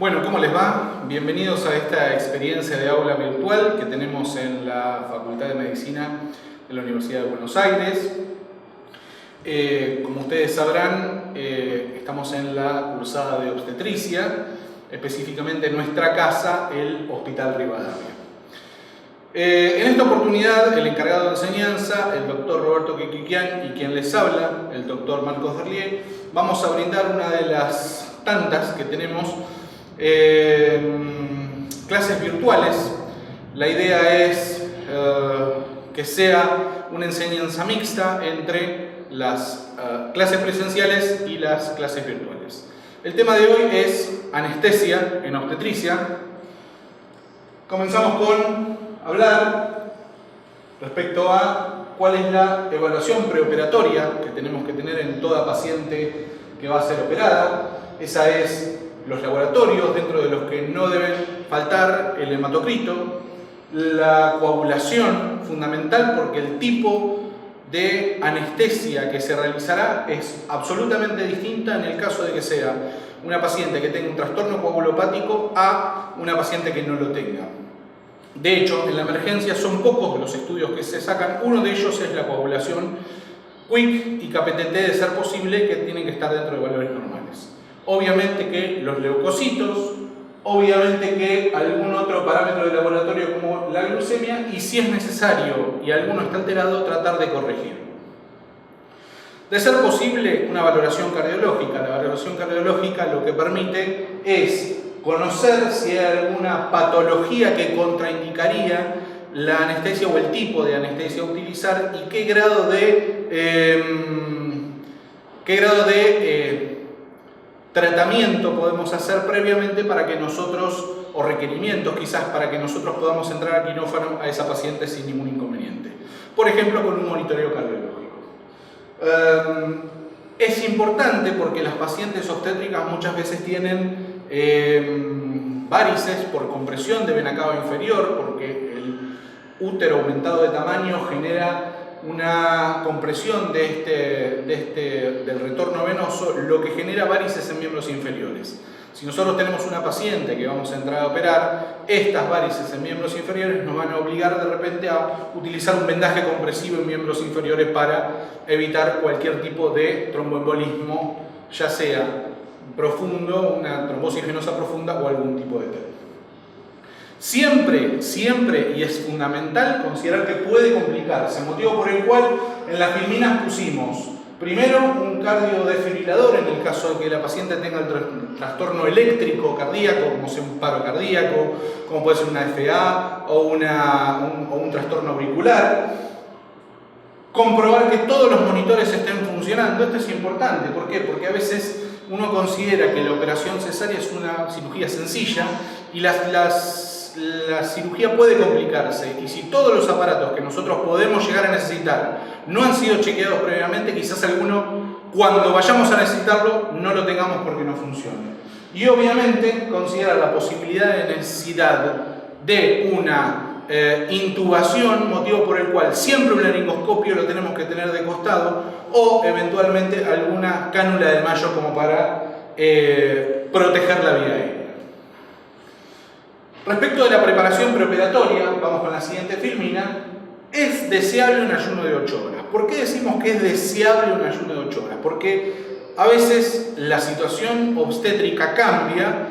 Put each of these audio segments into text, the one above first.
Bueno, ¿cómo les va? Bienvenidos a esta experiencia de aula virtual que tenemos en la Facultad de Medicina de la Universidad de Buenos Aires. Como ustedes sabrán, estamos en la cursada de obstetricia, específicamente en nuestra casa, el Hospital Rivadavia. En esta oportunidad, el encargado de enseñanza, el doctor Roberto Quiquiquian, y quien les habla, el doctor Marcos Derlier, vamos a brindar una de las tantas que tenemos clases virtuales. La idea es que sea una enseñanza mixta entre las clases presenciales y las clases virtuales. El tema de hoy es anestesia en obstetricia. Comenzamos con hablar respecto a cuál es la evaluación preoperatoria que tenemos que tener en toda paciente que va a ser operada. Esa es los laboratorios, dentro de los que no deben faltar el hematocrito, la coagulación, fundamental porque el tipo de anestesia que se realizará es absolutamente distinta en el caso de que sea una paciente que tenga un trastorno coagulopático a una paciente que no lo tenga. De hecho, en la emergencia son pocos los estudios que se sacan. Uno de ellos es la coagulación QUIC y KPTT, de ser posible, que tienen que estar dentro de valores normales. Obviamente que los leucocitos, obviamente que algún otro parámetro de laboratorio como la glucemia, y si es necesario y alguno está alterado, tratar de corregirlo. De ser posible, una valoración cardiológica. La valoración cardiológica lo que permite es conocer si hay alguna patología que contraindicaría la anestesia o el tipo de anestesia a utilizar y qué grado de tratamiento podemos hacer previamente para que nosotros, o requerimientos quizás, para que nosotros podamos entrar al quirófano a esa paciente sin ningún inconveniente. Por ejemplo, con un monitoreo cardiológico. Es importante porque las pacientes obstétricas muchas veces tienen varices por compresión de vena cava inferior, porque el útero aumentado de tamaño genera una compresión del retorno venoso, lo que genera varices en miembros inferiores. Si nosotros tenemos una paciente que vamos a entrar a operar, estas varices en miembros inferiores nos van a obligar de repente a utilizar un vendaje compresivo en miembros inferiores para evitar cualquier tipo de tromboembolismo, ya sea profundo, una trombosis venosa profunda o algún tipo de TED. Siempre, y es fundamental considerar que puede complicarse, motivo por el cual en las filminas pusimos primero un cardiodesfibrilador en el caso de que la paciente tenga el trastorno eléctrico cardíaco, como sea un paro cardíaco, como puede ser una FA o un trastorno auricular. Comprobar que todos los monitores estén funcionando. Esto es importante. ¿Por qué? Porque a veces uno considera que la operación cesárea es una cirugía sencilla y la cirugía puede complicarse, y si todos los aparatos que nosotros podemos llegar a necesitar no han sido chequeados previamente, quizás alguno, cuando vayamos a necesitarlo, no lo tengamos porque no funcione. Y obviamente considerar la posibilidad de necesidad de una intubación, motivo por el cual siempre un laringoscopio lo tenemos que tener de costado, o eventualmente alguna cánula de mayo como para proteger la vía aérea. Respecto de la preparación preoperatoria, vamos con la siguiente filmina. Es deseable un ayuno de 8 horas. ¿Por qué decimos que es deseable un ayuno de 8 horas? Porque a veces la situación obstétrica cambia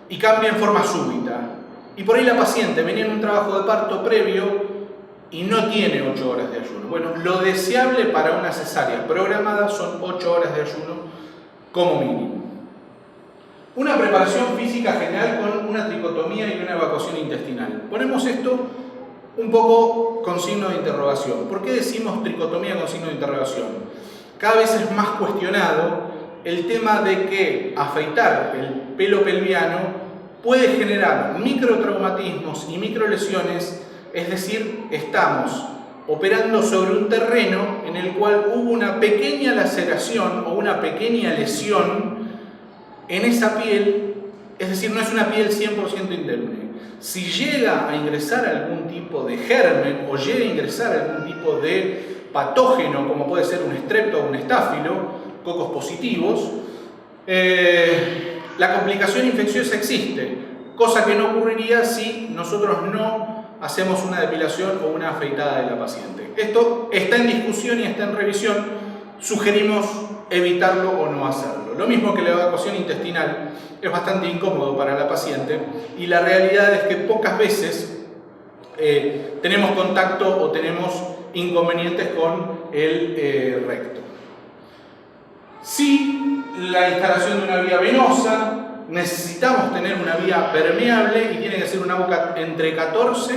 y cambia en forma súbita. Y por ahí la paciente venía en un trabajo de parto previo y no tiene 8 horas de ayuno. Bueno, lo deseable para una cesárea programada son 8 horas de ayuno como mínimo. Una preparación física general con una tricotomía y una evacuación intestinal. Ponemos esto un poco con signo de interrogación. ¿Por qué decimos tricotomía con signo de interrogación? Cada vez es más cuestionado el tema de que afeitar el pelo pelviano puede generar microtraumatismos y microlesiones, es decir, estamos operando sobre un terreno en el cual hubo una pequeña laceración o una pequeña lesión en esa piel, es decir, no es una piel 100% indemne. Si llega a ingresar algún tipo de germen o llega a ingresar algún tipo de patógeno, como puede ser un estrepto o un estáfilo, cocos positivos, la complicación infecciosa existe, cosa que no ocurriría si nosotros no hacemos una depilación o una afeitada de la paciente. Esto está en discusión y está en revisión, sugerimos evitarlo o no hacerlo. Lo mismo que la evacuación intestinal, es bastante incómodo para la paciente y la realidad es que pocas veces tenemos contacto o tenemos inconvenientes con el recto. Si la instalación de una vía venosa, necesitamos tener una vía permeable y tiene que ser una boca entre 14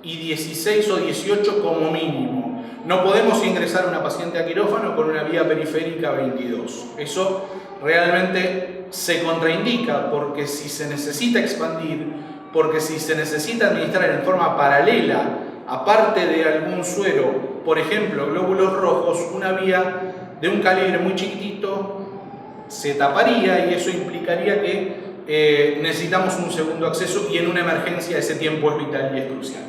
y 16 o 18 como mínimo. No podemos ingresar a una paciente a quirófano con una vía periférica 22. Eso realmente se contraindica porque si se necesita expandir, porque si se necesita administrar en forma paralela, aparte de algún suero, por ejemplo, glóbulos rojos, una vía de un calibre muy chiquitito se taparía y eso implicaría que necesitamos un segundo acceso y en una emergencia ese tiempo es vital y es crucial.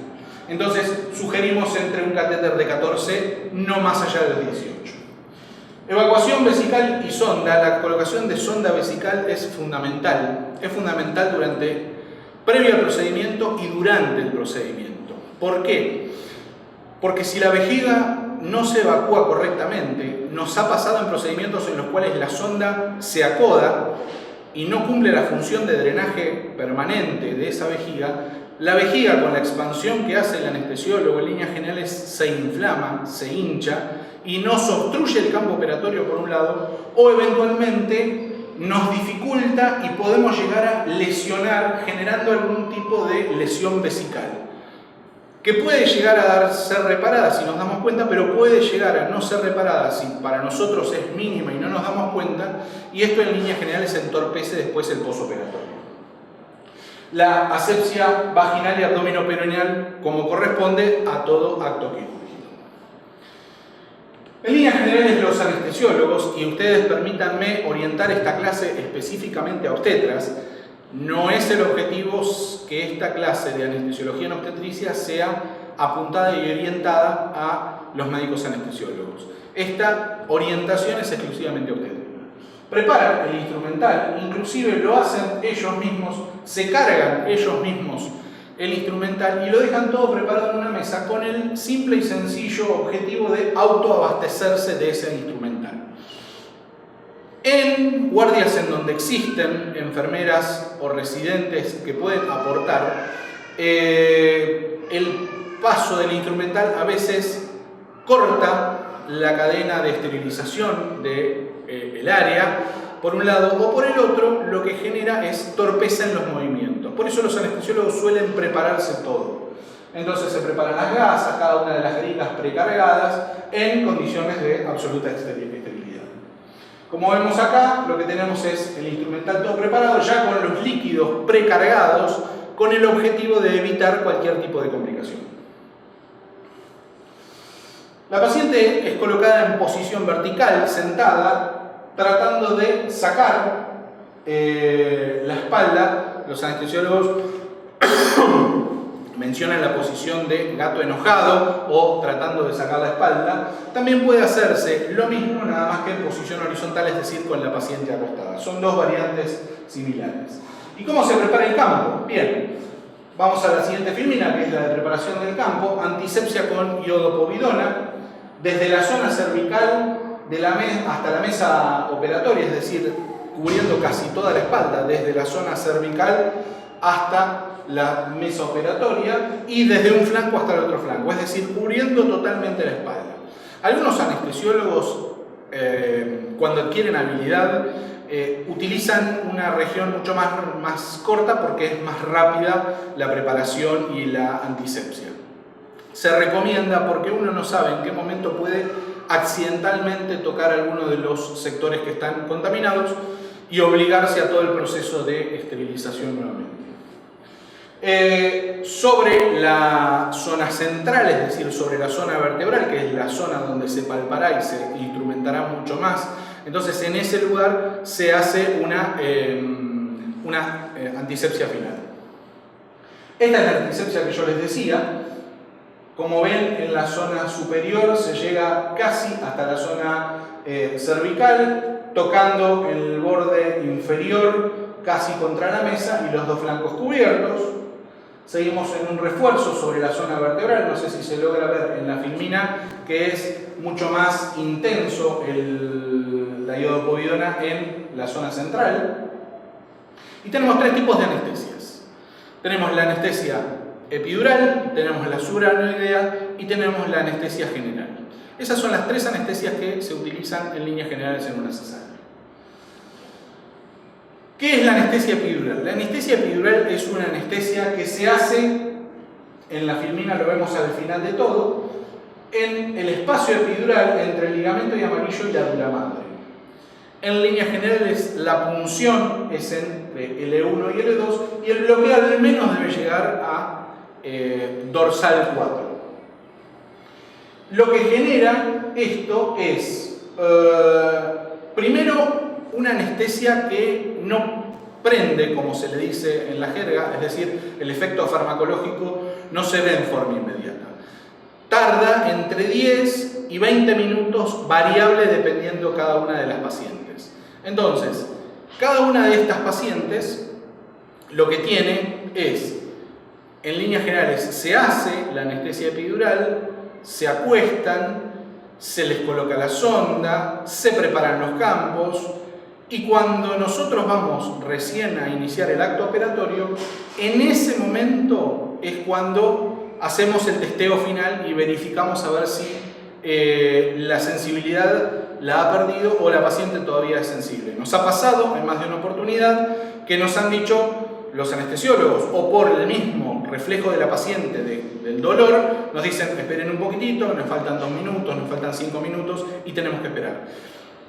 Entonces sugerimos entre un catéter de 14, no más allá de 18. Evacuación vesical y sonda. La colocación de sonda vesical es fundamental. Es fundamental previo al procedimiento y durante el procedimiento. ¿Por qué? Porque si la vejiga no se evacúa correctamente, nos ha pasado en procedimientos en los cuales la sonda se acoda y no cumple la función de drenaje permanente de esa vejiga, la vejiga con la expansión que hace el anestesiólogo en líneas generales se inflama, se hincha y nos obstruye el campo operatorio por un lado o eventualmente nos dificulta y podemos llegar a lesionar generando algún tipo de lesión vesical que puede llegar a ser reparada si nos damos cuenta, pero puede llegar a no ser reparada si para nosotros es mínima y no nos damos cuenta, y esto en líneas generales entorpece después el posoperatorio. La asepsia vaginal y abdominoperoneal como corresponde a todo acto quirúrgico. En líneas generales los anestesiólogos, y ustedes permítanme orientar esta clase específicamente a obstetras, no es el objetivo que esta clase de anestesiología en obstetricia sea apuntada y orientada a los médicos anestesiólogos. Esta orientación es exclusivamente obstétrica. Preparan el instrumental, inclusive lo hacen ellos mismos, se cargan ellos mismos el instrumental y lo dejan todo preparado en una mesa con el simple y sencillo objetivo de autoabastecerse de ese instrumental. En guardias en donde existen enfermeras o residentes que pueden aportar, el paso del instrumental a veces corta la cadena de esterilización del área, por un lado, o por el otro, lo que genera es torpeza en los movimientos. Por eso los anestesiólogos suelen prepararse todo. Entonces se preparan las gasas, cada una de las jeringas precargadas, en condiciones de absoluta esterilidad. Como vemos acá, lo que tenemos es el instrumental todo preparado, ya con los líquidos precargados, con el objetivo de evitar cualquier tipo de complicación. La paciente es colocada en posición vertical, sentada, tratando de sacar la espalda. Los anestesiólogos mencionan la posición de gato enojado o tratando de sacar la espalda. También puede hacerse lo mismo, nada más que en posición horizontal, es decir, con la paciente acostada. Son dos variantes similares. ¿Y cómo se prepara el campo? Bien, vamos a la siguiente filmina, que es la de preparación del campo. Antisepsia con iodopovidona, desde la zona cervical hasta la mesa operatoria, es decir, cubriendo casi toda la espalda, desde la zona cervical hasta la mesa operatoria y desde un flanco hasta el otro flanco, es decir, cubriendo totalmente la espalda. Algunos anestesiólogos, cuando adquieren habilidad, utilizan una región mucho más corta porque es más rápida la preparación y la antisepsia. Se recomienda porque uno no sabe en qué momento puede accidentalmente tocar alguno de los sectores que están contaminados y obligarse a todo el proceso de esterilización nuevamente. Sobre la zona central, es decir, sobre la zona vertebral, que es la zona donde se palpará y se instrumentará mucho más, entonces en ese lugar se hace una antisepsia final. Esta es la antisepsia que yo les decía. Como ven, en la zona superior se llega casi hasta la zona cervical, tocando el borde inferior casi contra la mesa y los dos flancos cubiertos. Seguimos en un refuerzo sobre la zona vertebral, no sé si se logra ver en la filmina, que es mucho más intenso la iodopovidona en la zona central. Y tenemos tres tipos de anestesias. Tenemos la anestesia epidural, tenemos la subaracnoidea y tenemos la anestesia general. Esas son las tres anestesias que se utilizan en líneas generales en una cesárea. ¿Qué es la anestesia epidural? La anestesia epidural es una anestesia que se hace, en la filmina lo vemos al final de todo, en el espacio epidural entre el ligamento y amarillo y la dura madre. En líneas generales, la punción es entre L1 y L2 y el bloqueo al menos debe llegar a dorsal 4. Lo que genera esto es, primero, una anestesia que no prende, como se le dice en la jerga, es decir, el efecto farmacológico no se ve en forma inmediata. Tarda entre 10 y 20 minutos, variable dependiendo cada una de las pacientes. Entonces, cada una de estas pacientes lo que tiene es, en líneas generales, se hace la anestesia epidural, se acuestan, se les coloca la sonda, se preparan los campos y cuando nosotros vamos recién a iniciar el acto operatorio, en ese momento es cuando hacemos el testeo final y verificamos a ver si la sensibilidad la ha perdido o la paciente todavía es sensible. Nos ha pasado en más de una oportunidad que nos han dicho los anestesiólogos, o por el mismo reflejo de la paciente del dolor, nos dicen esperen un poquitito, nos faltan 2 minutos, nos faltan 5 minutos y tenemos que esperar.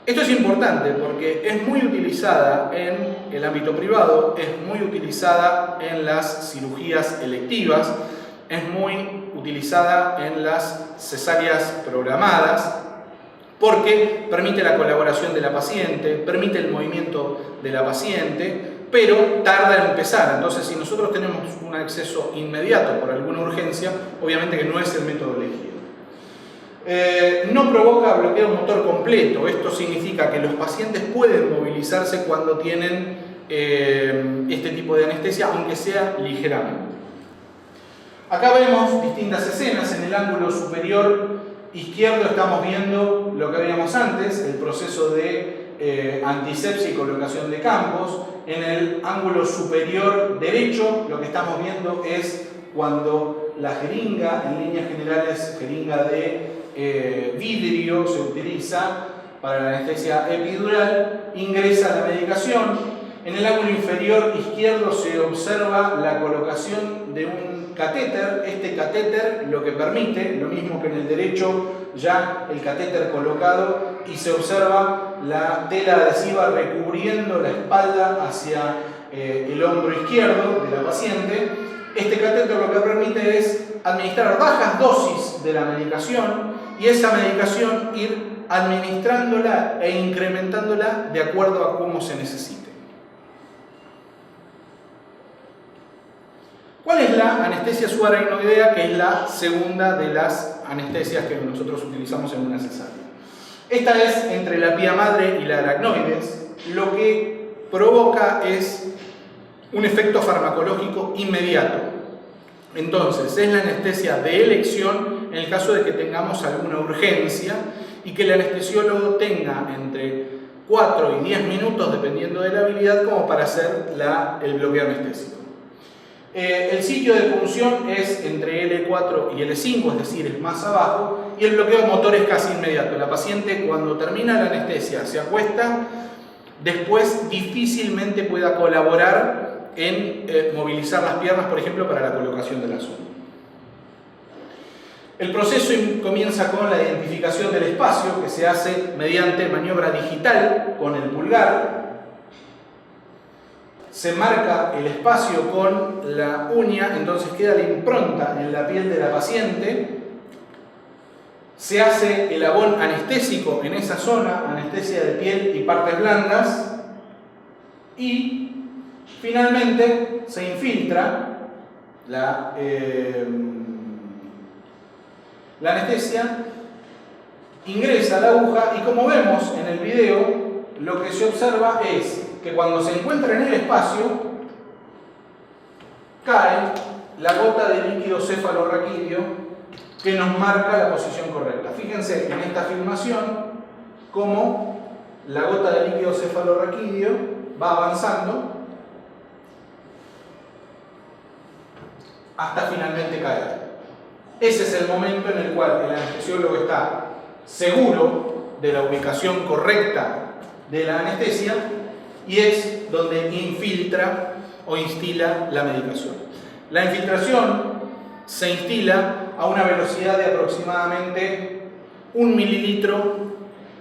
Esto es importante porque es muy utilizada en el ámbito privado, es muy utilizada en las cirugías electivas, es muy utilizada en las cesáreas programadas, porque permite la colaboración de la paciente, permite el movimiento de la paciente, pero tarda en empezar. Entonces, si nosotros tenemos un acceso inmediato por alguna urgencia, obviamente que no es el método elegido. No provoca bloqueo motor completo. Esto significa que los pacientes pueden movilizarse cuando tienen este tipo de anestesia, aunque sea ligeramente. Acá vemos distintas escenas. En el ángulo superior izquierdo estamos viendo lo que veíamos antes, el proceso de antisepsia y colocación de campos. En el ángulo superior derecho lo que estamos viendo es cuando la jeringa, en líneas generales jeringa de vidrio, se utiliza para la anestesia epidural, ingresa la medicación. En el ángulo inferior izquierdo se observa la colocación de un catéter. Este catéter lo que permite, lo mismo que en el derecho, ya el catéter colocado y se observa la tela adhesiva recubriendo la espalda hacia el hombro izquierdo de la paciente. Este catéter lo que permite es administrar bajas dosis de la medicación y esa medicación ir administrándola e incrementándola de acuerdo a cómo se necesite. ¿Cuál es la anestesia subaracnoidea? Que es la segunda de las anestesias que nosotros utilizamos en una cesárea. Esta es entre la pía madre y la aracnoides. Lo que provoca es un efecto farmacológico inmediato. Entonces, es la anestesia de elección en el caso de que tengamos alguna urgencia y que el anestesiólogo tenga entre 4 y 10 minutos, dependiendo de la habilidad, como para hacer el bloqueo anestésico. El sitio de punción es entre L4 y L5, es decir, es más abajo, y el bloqueo motor es casi inmediato. La paciente, cuando termina la anestesia, se acuesta, después difícilmente pueda colaborar en movilizar las piernas, por ejemplo, para la colocación de la sonda. El proceso comienza con la identificación del espacio, que se hace mediante maniobra digital con el pulgar. Se marca el espacio con la uña, entonces queda la impronta en la piel de la paciente. Se hace el abón anestésico en esa zona, anestesia de piel y partes blandas. Y finalmente se infiltra la anestesia, ingresa la aguja y como vemos en el video, lo que se observa es que cuando se encuentra en el espacio, cae la gota de líquido cefalorraquídeo que nos marca la posición correcta. Fíjense en esta filmación cómo la gota de líquido cefalorraquídeo va avanzando hasta finalmente caer. Ese es el momento en el cual el anestesiólogo está seguro de la ubicación correcta de la anestesia y es donde infiltra o instila la medicación. La infiltración se instila a una velocidad de aproximadamente 1 mililitro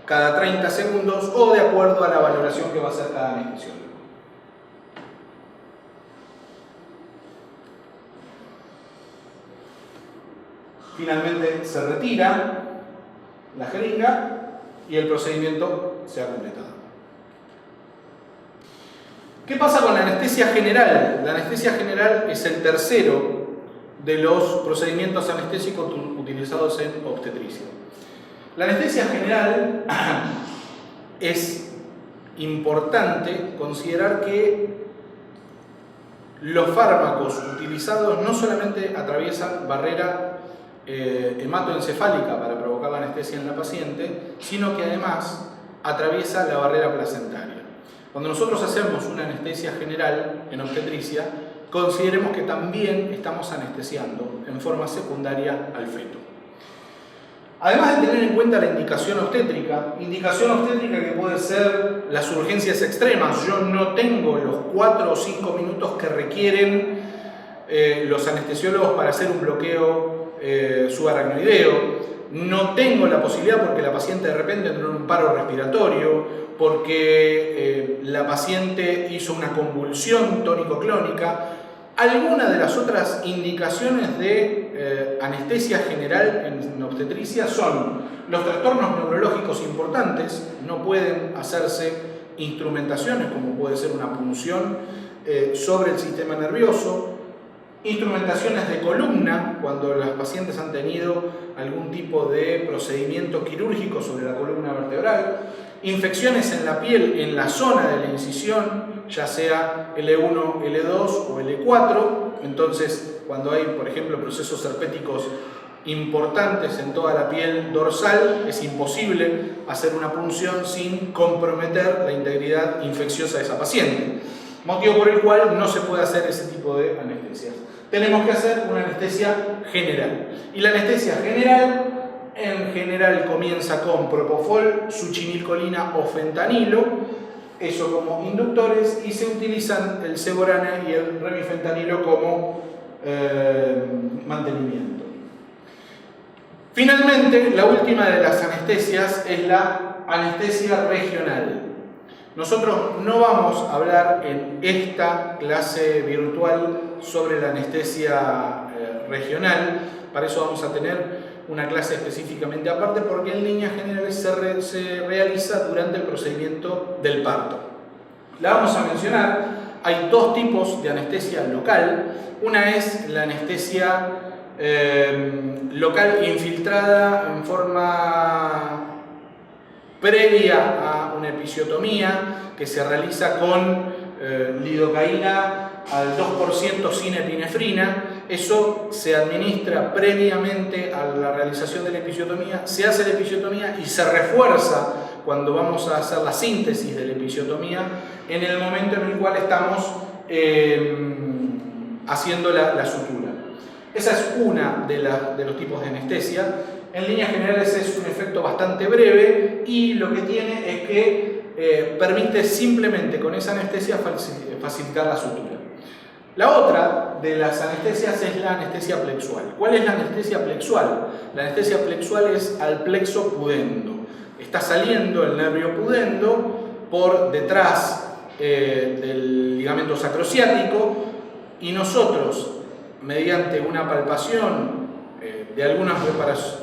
cada 30 segundos o de acuerdo a la valoración que va a hacer cada anestesiólogo. Finalmente se retira la jeringa y el procedimiento se ha completado. ¿Qué pasa con la anestesia general? La anestesia general es el tercero de los procedimientos anestésicos utilizados en obstetricia. La anestesia general es importante considerar que los fármacos utilizados no solamente atraviesan barrera hematoencefálica para provocar la anestesia en la paciente, sino que además atraviesa la barrera placentaria. Cuando nosotros hacemos una anestesia general en obstetricia, consideremos que también estamos anestesiando en forma secundaria al feto. Además de tener en cuenta la indicación obstétrica que puede ser las urgencias extremas, yo no tengo los 4 o 5 minutos que requieren los anestesiólogos para hacer un bloqueo subaracnoideo, no tengo la posibilidad porque la paciente de repente entró en un paro respiratorio, porque la paciente hizo una convulsión tónico-clónica. Algunas de las otras indicaciones de anestesia general en obstetricia son los trastornos neurológicos importantes, no pueden hacerse instrumentaciones como puede ser una punción sobre el sistema nervioso, instrumentaciones de columna cuando las pacientes han tenido algún tipo de procedimiento quirúrgico sobre la columna vertebral, infecciones en la piel en la zona de la incisión, ya sea L1, L2 o L4. Entonces, cuando hay, por ejemplo, procesos herpéticos importantes en toda la piel dorsal, es imposible hacer una punción sin comprometer la integridad infecciosa de esa paciente, motivo por el cual no se puede hacer ese tipo de anestesias. Tenemos que hacer una anestesia general. Y la anestesia general, en general, comienza con propofol, succinilcolina o fentanilo, eso como inductores, y se utilizan el ceborana y el remifentanilo como mantenimiento. Finalmente, la última de las anestesias es la anestesia regional. Nosotros no vamos a hablar en esta clase virtual sobre la anestesia regional, para eso vamos a tener una clase específicamente aparte porque en líneas generales se realiza durante el procedimiento del parto. La vamos a mencionar. Hay dos tipos de anestesia local. Una es la anestesia local infiltrada en forma previa a una episiotomía que se realiza con lidocaína al 2% sin epinefrina. Eso se administra previamente a la realización de la episiotomía, se hace la episiotomía y se refuerza cuando vamos a hacer la síntesis de la episiotomía en el momento en el cual estamos haciendo la sutura. Esa es una de los tipos de anestesia. En líneas generales es un efecto bastante breve y lo que tiene es que permite simplemente con esa anestesia facilitar la sutura. La otra de las anestesias es la anestesia plexual. ¿Cuál es la anestesia plexual? La anestesia plexual es al plexo pudendo. Está saliendo el nervio pudendo por detrás del ligamento sacrociático y nosotros, mediante una palpación de algunos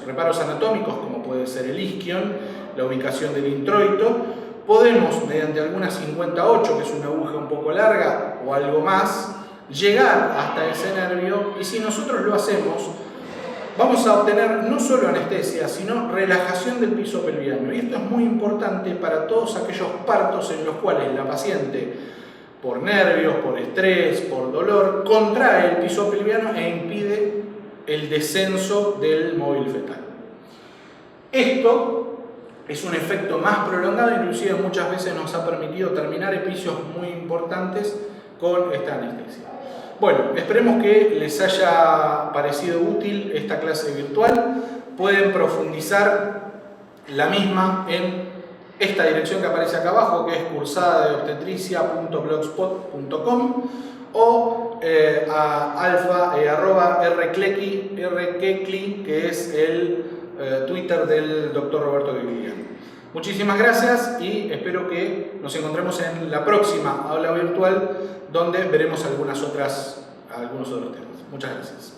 reparos anatómicos, como puede ser el isquion, la ubicación del introito, podemos, mediante alguna 58, que es una aguja un poco larga o algo más, llegar hasta ese nervio y si nosotros lo hacemos vamos a obtener no solo anestesia, sino relajación del piso pelviano. Y esto es muy importante para todos aquellos partos en los cuales la paciente, por nervios, por estrés, por dolor, contrae el piso pelviano e impide el descenso del móvil fetal. Esto es un efecto más prolongado, inclusive muchas veces nos ha permitido terminar episodios muy importantes con esta anestesia. Bueno, esperemos que les haya parecido útil esta clase virtual. Pueden profundizar la misma en esta dirección que aparece acá abajo, que es cursadadeobstetricia.blogspot.com, o a @rkekli, que es el Twitter del Dr. Roberto Guigliano. Muchísimas gracias y espero que nos encontremos en la próxima aula virtual, donde veremos algunos otros temas. Muchas gracias.